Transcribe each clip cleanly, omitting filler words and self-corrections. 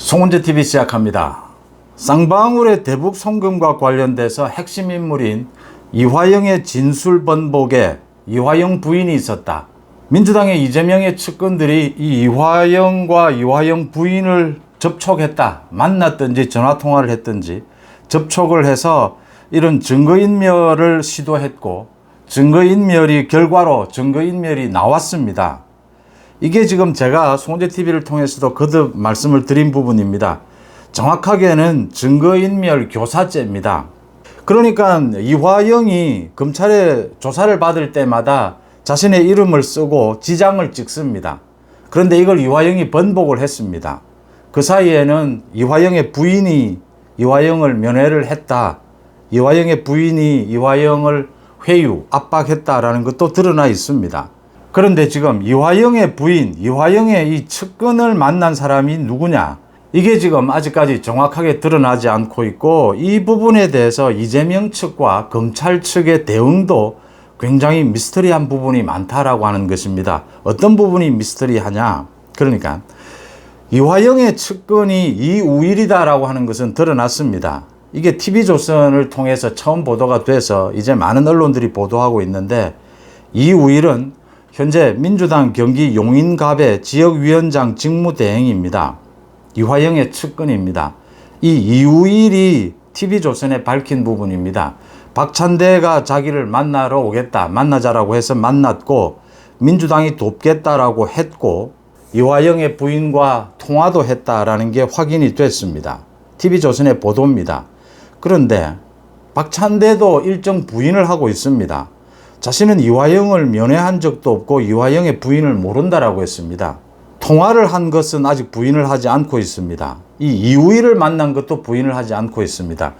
송은재TV 시작합니다. 쌍방울의 대북 송금과 관련돼서 핵심 인물인 이화영의 진술 번복에 이화영 부인이 있었다. 민주당의 이재명의 측근들이 이 이화영과 이화영 부인을 접촉했다, 만났든지 전화통화를 했든지 접촉을 해서 이런 증거인멸을 시도했고, 증거인멸이 결과로 증거인멸이 나왔습니다. 이게 지금 제가 송은재TV를 통해서도 거듭 말씀을 드린 부분입니다. 정확하게는 증거인멸 교사죄입니다. 그러니까 이화영이 검찰에 조사를 받을 때마다 자신의 이름을 쓰고 지장을 찍습니다. 그런데 이걸 이화영이 번복을 했습니다. 그 사이에는 이화영의 부인이 이화영을 면회를 했다, 이화영의 부인이 이화영을 회유, 압박했다라는 것도 드러나 있습니다. 그런데 지금 이화영의 부인, 이화영의 이 측근을 만난 사람이 누구냐? 이게 지금 아직까지 정확하게 드러나지 않고 있고, 이 부분에 대해서 이재명 측과 검찰 측의 대응도 굉장히 미스터리한 부분이 많다라고 하는 것입니다. 어떤 부분이 미스터리하냐? 그러니까 이화영의 측근이 이우일이다라고 하는 것은 드러났습니다. 이게 TV조선을 통해서 처음 보도가 돼서 이제 많은 언론들이 보도하고 있는데, 이우일은 현재 민주당 경기 용인갑의 지역위원장 직무대행입니다. 이화영의 측근입니다. 이 이우일이 TV조선에 밝힌 부분입니다. 박찬대가 자기를 만나러 오겠다, 만나자라고 해서 만났고, 민주당이 돕겠다라고 했고, 이화영의 부인과 통화도 했다라는 게 확인이 됐습니다. TV조선의 보도입니다. 그런데 박찬대도 일정 부인을 하고 있습니다. 자신은 이화영을 면회한 적도 없고 이화영의 부인을 모른다라고 했습니다. 통화를 한 것은 아직 부인을 하지 않고 있습니다. 이 이우일을 만난 것도 부인을 하지 않고 있습니다.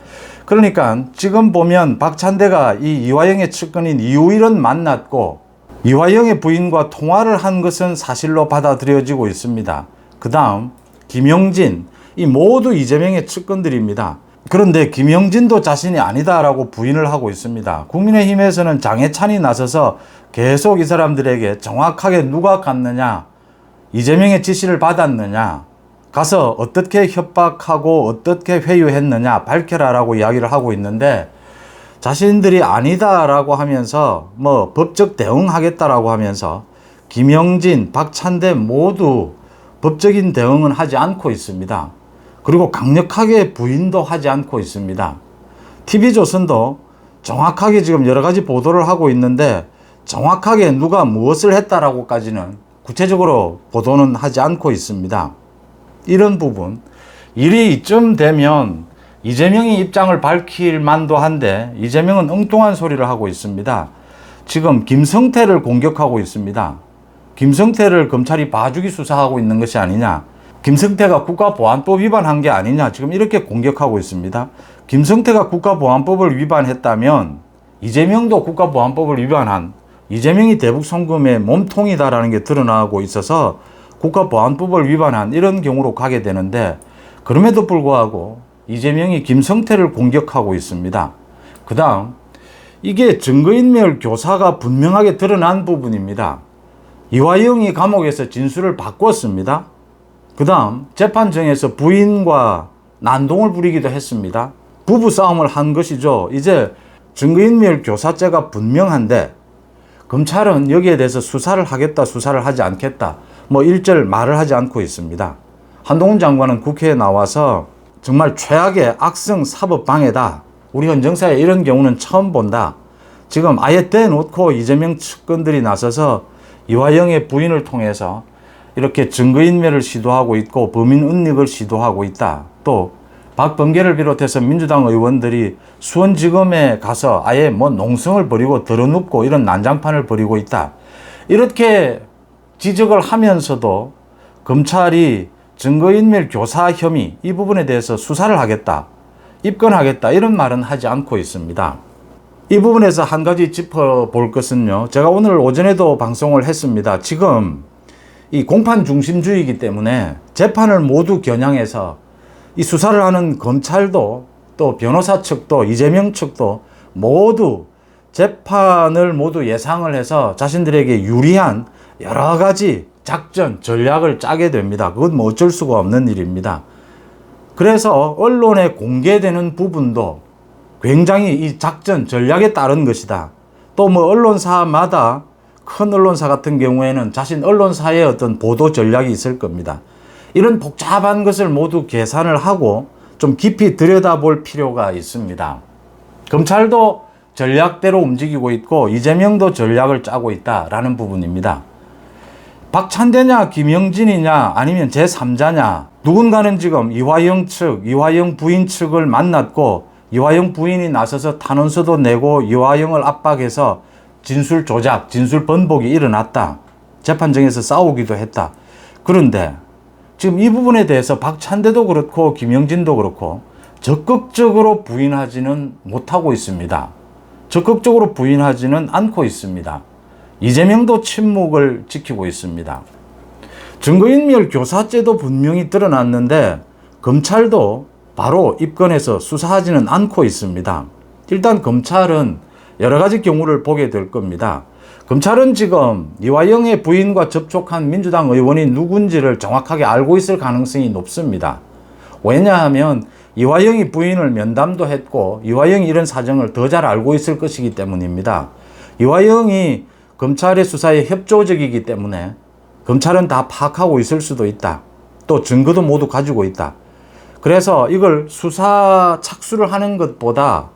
그러니까 지금 보면 박찬대가 이 이화영의 측근인 이우일은 만났고, 이화영의 부인과 통화를 한 것은 사실로 받아들여지고 있습니다. 그 다음 김영진, 이 모두 이재명의 측근들입니다. 그런데 김영진도 자신이 아니다라고 부인을 하고 있습니다. 국민의힘에서는 장해찬이 나서서 계속 이 사람들에게 정확하게 누가 갔느냐, 이재명의 지시를 받았느냐, 가서 어떻게 협박하고 어떻게 회유했느냐 밝혀라라고 이야기를 하고 있는데, 자신들이 아니다라고 하면서 법적 대응하겠다라고 하면서 김영진, 박찬대 모두 법적인 대응은 하지 않고 있습니다. 그리고 강력하게 부인도 하지 않고 있습니다. TV조선도 정확하게 지금 여러 가지 보도를 하고 있는데, 정확하게 누가 무엇을 했다라고까지는 구체적으로 보도는 하지 않고 있습니다. 이런 부분, 일이 이쯤 되면 이재명이 입장을 밝힐 만도 한데, 이재명은 엉뚱한 소리를 하고 있습니다. 지금 김성태를 공격하고 있습니다. 김성태를 검찰이 봐주기 수사하고 있는 것이 아니냐, 김성태가 국가보안법 위반한 게 아니냐, 지금 이렇게 공격하고 있습니다. 김성태가 국가보안법을 위반했다면 이재명도 국가보안법을 위반한, 이재명이 대북 송금의 몸통이다라는 게 드러나고 있어서 국가보안법을 위반한 이런 경우로 가게 되는데, 그럼에도 불구하고 이재명이 김성태를 공격하고 있습니다. 그 다음 이게 증거인멸 교사가 분명하게 드러난 부분입니다. 이화영이 감옥에서 진술을 바꿨습니다. 그 다음 재판정에서 부인과 난동을 부리기도 했습니다. 부부싸움을 한 것이죠. 이제 증거인멸 교사죄가 분명한데, 검찰은 여기에 대해서 수사를 하겠다, 수사를 하지 않겠다, 일절 말을 하지 않고 있습니다. 한동훈 장관은 국회에 나와서 정말 최악의 악성 사법방해다, 우리 현 정사에 이런 경우는 처음 본다, 지금 아예 떼놓고 이재명 측근들이 나서서 이화영의 부인을 통해서 이렇게 증거인멸을 시도하고 있고 범인 은닉을 시도하고 있다. 또 박범계를 비롯해서 민주당 의원들이 수원지검에 가서 아예 농성을 벌이고 들어눕고 이런 난장판을 벌이고 있다. 이렇게 지적을 하면서도 검찰이 증거인멸 교사 혐의 이 부분에 대해서 수사를 하겠다, 입건하겠다, 이런 말은 하지 않고 있습니다. 이 부분에서 한 가지 짚어볼 것은요, 제가 오늘 오전에도 방송을 했습니다. 지금 이 공판 중심주의이기 때문에 재판을 모두 겨냥해서 이 수사를 하는 검찰도 또 변호사 측도 이재명 측도 모두 재판을 모두 예상을 해서 자신들에게 유리한 여러 가지 작전, 전략을 짜게 됩니다. 그건 어쩔 수가 없는 일입니다. 그래서 언론에 공개되는 부분도 굉장히 이 작전 전략에 따른 것이다. 또 뭐 언론사마다 큰 언론사 같은 경우에는 자신 언론사의 어떤 보도 전략이 있을 겁니다. 이런 복잡한 것을 모두 계산을 하고 좀 깊이 들여다볼 필요가 있습니다. 검찰도 전략대로 움직이고 있고 이재명도 전략을 짜고 있다라는 부분입니다. 박찬대냐 김영진이냐 아니면 제3자냐, 누군가는 지금 이화영 측, 이화영 부인 측을 만났고 이화영 부인이 나서서 탄원서도 내고 이화영을 압박해서 진술 조작, 진술 번복이 일어났다. 재판정에서 싸우기도 했다. 그런데 지금 이 부분에 대해서 박찬대도 그렇고 김영진도 그렇고 적극적으로 부인하지는 못하고 있습니다. 적극적으로 부인하지는 않고 있습니다. 이재명도 침묵을 지키고 있습니다. 증거인멸 교사죄도 분명히 드러났는데 검찰도 바로 입건해서 수사하지는 않고 있습니다. 일단 검찰은 여러 가지 경우를 보게 될 겁니다. 검찰은 지금 이화영의 부인과 접촉한 민주당 의원이 누군지를 정확하게 알고 있을 가능성이 높습니다. 왜냐하면 이화영이 부인을 면담도 했고 이화영이 이런 사정을 더 잘 알고 있을 것이기 때문입니다. 이화영이 검찰의 수사에 협조적이기 때문에 검찰은 다 파악하고 있을 수도 있다. 또 증거도 모두 가지고 있다. 그래서 이걸 수사 착수를 하는 것보다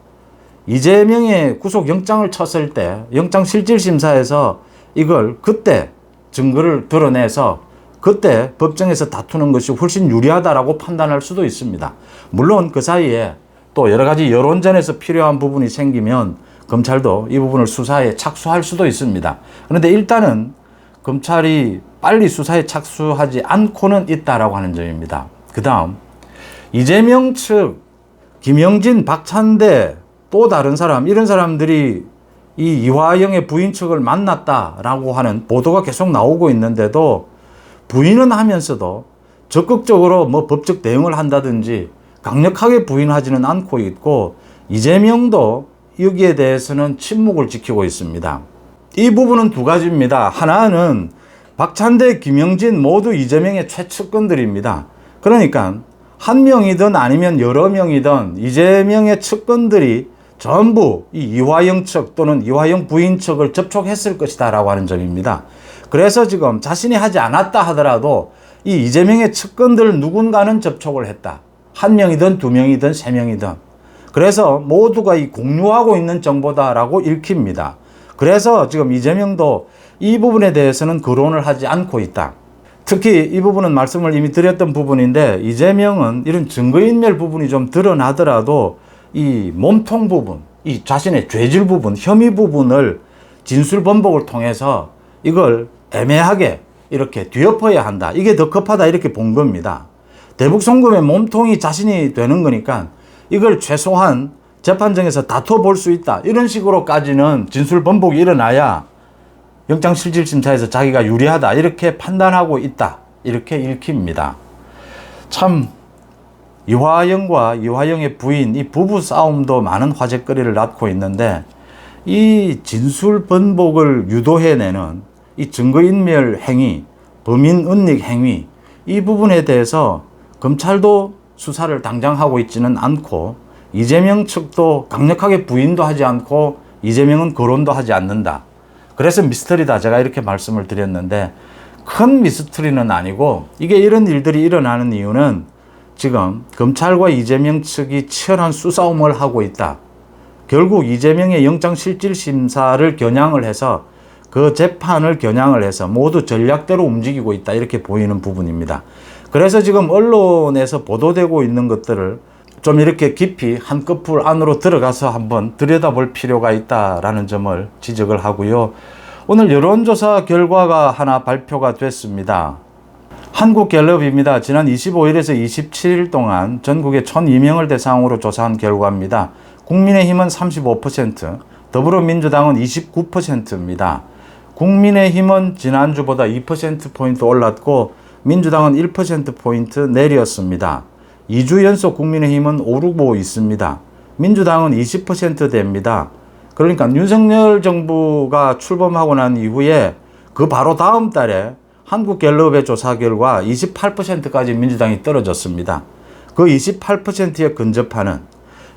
이재명의 구속영장을 쳤을 때 영장실질심사에서 이걸 그때 증거를 드러내서 그때 법정에서 다투는 것이 훨씬 유리하다라고 판단할 수도 있습니다. 물론 그 사이에 또 여러 가지 여론전에서 필요한 부분이 생기면 검찰도 이 부분을 수사에 착수할 수도 있습니다. 그런데 일단은 검찰이 빨리 수사에 착수하지 않고는 있다라고 하는 점입니다. 그 다음 이재명 측, 김영진, 박찬대, 또 다른 사람, 이런 사람들이 이 이화영의 부인 측을 만났다라고 하는 보도가 계속 나오고 있는데도 부인은 하면서도 적극적으로 뭐 법적 대응을 한다든지 강력하게 부인하지는 않고 있고 이재명도 여기에 대해서는 침묵을 지키고 있습니다. 이 부분은 두 가지입니다. 하나는 박찬대, 김영진 모두 이재명의 최측근들입니다. 그러니까 한 명이든 아니면 여러 명이든 이재명의 측근들이 전부 이 이화영 측 또는 이화영 부인 측을 접촉했을 것이다 라고 하는 점입니다. 그래서 지금 자신이 하지 않았다 하더라도 이 이재명의 측근들 누군가는 접촉을 했다. 한 명이든 두 명이든 세 명이든. 그래서 모두가 이 공유하고 있는 정보다라고 읽힙니다. 그래서 지금 이재명도 이 부분에 대해서는 거론을 하지 않고 있다. 특히 이 부분은 말씀을 이미 드렸던 부분인데 이재명은 이런 증거인멸 부분이 좀 드러나더라도 이 몸통 부분, 이 자신의 죄질 부분, 혐의 부분을 진술 번복을 통해서 이걸 애매하게 이렇게 뒤엎어야 한다. 이게 더 급하다 이렇게 본 겁니다. 대북 송금의 몸통이 자신이 되는 거니까 이걸 최소한 재판정에서 다퉈볼 수 있다. 이런 식으로까지는 진술 번복이 일어나야 영장실질심사에서 자기가 유리하다 이렇게 판단하고 있다 이렇게 읽힙니다. 참 이화영과 이화영의 부인 이 부부 싸움도 많은 화제거리를 낳고 있는데 이 진술 번복을 유도해내는 이 증거인멸 행위, 범인 은닉 행위 이 부분에 대해서 검찰도 수사를 당장 하고 있지는 않고 이재명 측도 강력하게 부인도 하지 않고 이재명은 거론도 하지 않는다. 그래서 미스터리다 제가 이렇게 말씀을 드렸는데 큰 미스터리는 아니고 이게 이런 일들이 일어나는 이유는 지금 검찰과 이재명 측이 치열한 수싸움을 하고 있다. 결국 이재명의 영장실질심사를 겨냥을 해서 그 재판을 겨냥을 해서 모두 전략대로 움직이고 있다 이렇게 보이는 부분입니다. 그래서 지금 언론에서 보도되고 있는 것들을 좀 이렇게 깊이 한꺼풀 안으로 들어가서 한번 들여다볼 필요가 있다라는 점을 지적을 하고요. 오늘 여론조사 결과가 하나 발표가 됐습니다. 한국갤럽입니다. 지난 25일에서 27일 동안 전국의 1,002명을 대상으로 조사한 결과입니다. 국민의힘은 35%, 더불어민주당은 29%입니다. 국민의힘은 지난주보다 2%포인트 올랐고 민주당은 1%포인트 내렸습니다. 2주 연속 국민의힘은 오르고 있습니다. 민주당은 20%대입니다. 그러니까 윤석열 정부가 출범하고 난 이후에 그 바로 다음 달에 한국갤럽의 조사 결과 28%까지 민주당이 떨어졌습니다. 그 28%에 근접하는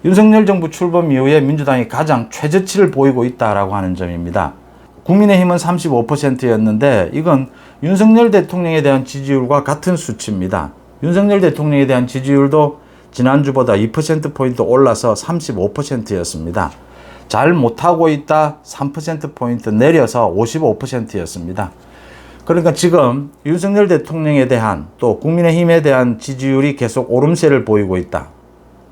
윤석열 정부 출범 이후에 민주당이 가장 최저치를 보이고 있다라고 하는 점입니다. 국민의힘은 35%였는데 이건 윤석열 대통령에 대한 지지율과 같은 수치입니다. 윤석열 대통령에 대한 지지율도 지난주보다 2%포인트 올라서 35%였습니다. 잘 못하고 있다 3%포인트 내려서 55%였습니다. 그러니까 지금 윤석열 대통령에 대한 또 국민의힘에 대한 지지율이 계속 오름세를 보이고 있다.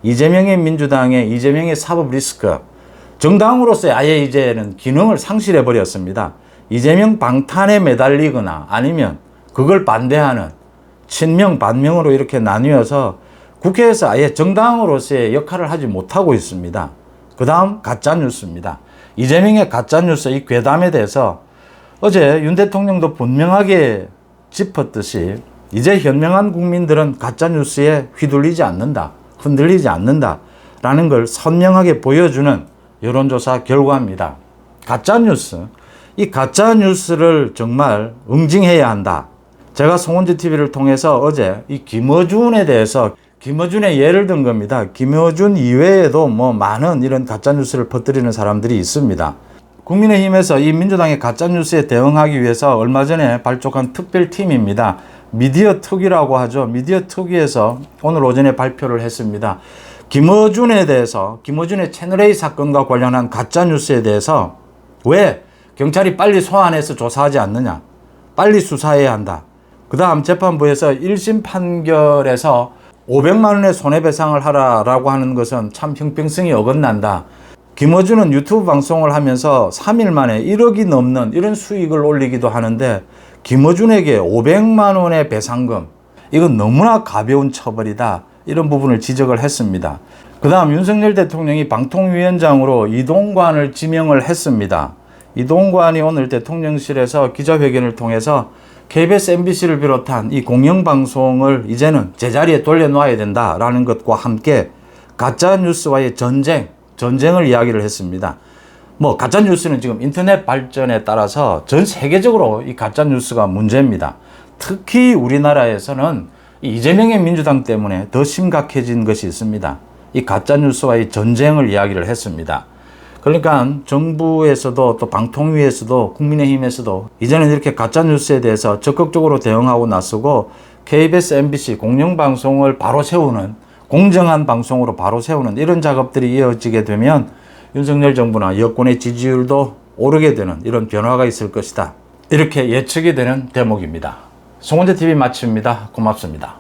이재명의 민주당의 이재명의 사법 리스크, 정당으로서의 아예 이제는 기능을 상실해 버렸습니다. 이재명 방탄에 매달리거나 아니면 그걸 반대하는 친명 반명으로 이렇게 나뉘어서 국회에서 아예 정당으로서의 역할을 하지 못하고 있습니다. 그 다음 가짜뉴스입니다. 이재명의 가짜뉴스 이 괴담에 대해서 어제 윤 대통령도 분명하게 짚었듯이 이제 현명한 국민들은 가짜뉴스에 휘둘리지 않는다, 흔들리지 않는다 라는 걸 선명하게 보여주는 여론조사 결과입니다. 가짜뉴스, 이 가짜뉴스를 정말 응징해야 한다. 제가 송원주TV를 통해서 어제 이 김어준에 대해서 김어준의 예를 든 겁니다. 김어준 이외에도 뭐 많은 이런 가짜뉴스를 퍼뜨리는 사람들이 있습니다. 국민의힘에서 이 민주당의 가짜뉴스에 대응하기 위해서 얼마 전에 발족한 특별팀입니다. 미디어 특위라고 하죠. 미디어 특위에서 오늘 오전에 발표를 했습니다. 김어준에 대해서, 김어준의 채널A 사건과 관련한 가짜뉴스에 대해서 왜 경찰이 빨리 소환해서 조사하지 않느냐, 빨리 수사해야 한다. 그 다음 재판부에서 1심 판결에서 500만 원의 손해배상을 하라라고 하는 것은 참 형평성이 어긋난다. 김어준은 유튜브 방송을 하면서 3일 만에 1억이 넘는 이런 수익을 올리기도 하는데 김어준에게 500만 원의 배상금, 이건 너무나 가벼운 처벌이다. 이런 부분을 지적을 했습니다. 그 다음 윤석열 대통령이 방통위원장으로 이동관을 지명을 했습니다. 이동관이 오늘 대통령실에서 기자회견을 통해서 KBS, MBC를 비롯한 이 공영방송을 이제는 제자리에 돌려놓아야 된다라는 것과 함께 가짜뉴스와의 전쟁을 이야기를 했습니다. 뭐 가짜뉴스는 지금 인터넷 발전에 따라서 전 세계적으로 이 가짜뉴스가 문제입니다. 특히 우리나라에서는 이재명의 민주당 때문에 더 심각해진 것이 있습니다. 이 가짜뉴스와의 전쟁을 이야기를 했습니다. 그러니까 정부에서도 또 방통위에서도 국민의힘에서도 이제는 이렇게 가짜뉴스에 대해서 적극적으로 대응하고 나서고 KBS, MBC 공영방송을 바로 세우는, 공정한 방송으로 바로 세우는 이런 작업들이 이어지게 되면 윤석열 정부나 여권의 지지율도 오르게 되는 이런 변화가 있을 것이다. 이렇게 예측이 되는 대목입니다. 송원주TV 마칩니다. 고맙습니다.